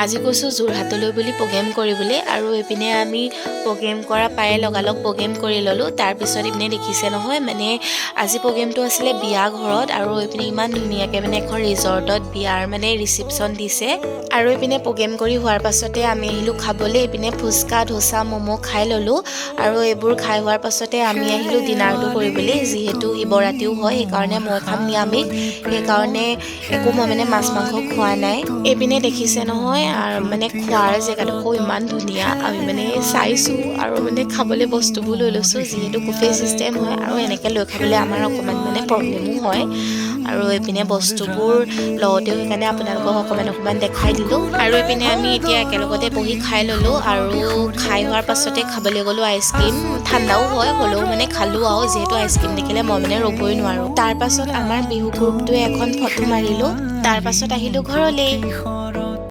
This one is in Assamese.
আজি গৈছোঁ যোৰহাটলৈ বুলি প্ৰগ্ৰেম কৰিবলৈ আৰু এইপিনে আমি প্ৰগ্ৰেম কৰা পায়ে লগালগ প্ৰগ্ৰেম কৰি ল'লোঁ। তাৰপিছত এইপিনে দেখিছে নহয় মানে আজি প্ৰগ্ৰেমটো আছিলে বিয়া ঘৰত আৰু এইপিনে ইমান ধুনীয়াকৈ মানে এখন ৰিজৰ্টত বিয়াৰ মানে ৰিচিপশ্যন দিছে। আৰু এইপিনে প্ৰগ্ৰেম কৰি হোৱাৰ পাছতে আমি আহিলোঁ খাবলৈ। এইপিনে ফুচকা ধোচা ম'ম' খাই ল'লোঁ আৰু এইবোৰ খাই হোৱাৰ পাছতে আমি আহিলোঁ ডিনাৰটো কৰিবলৈ। যিহেতু শিৱৰাত্ৰিও হয় সেইকাৰণে মই খাম নিৰামিষ, সেইকাৰণে একো মই মানে মাছ মাংস খোৱা নাই। এইপিনে দেখিছে নহয় আৰু মানে খোৱাৰ জেগাডোখৰ ইমান ধুনীয়া, আমি মানে চাইছোঁ আৰু মানে খাবলৈ বস্তুবোৰ লৈ লৈছোঁ। যিহেতু বুফে ছিষ্টেম হয় আৰু এনেকৈ লৈ খাবলৈ আমাৰ অকণমান মানে প্ৰব্লেমো হয় আৰু এইপিনে বস্তুবোৰ লওঁতেও সেইকাৰণে আপোনালোকক অকণমান দেখাই দিলোঁ। আৰু এইপিনে আমি এতিয়া একেলগতে বহি খাই ল'লোঁ আৰু খাই হোৱাৰ পাছতে খাবলৈ গ'লোঁ আইচক্ৰীম। ঠাণ্ডাও হয় হ'লেও মানে খালোঁ আৰু যিহেতু আইচক্ৰীম দেখিলে মই মানে ৰ'বই নোৱাৰোঁ। তাৰপাছত আমাৰ বিহু গ্ৰুপটোৱে এখন ফটো মাৰিলোঁ, তাৰপাছত আহিলোঁ ঘৰলৈ।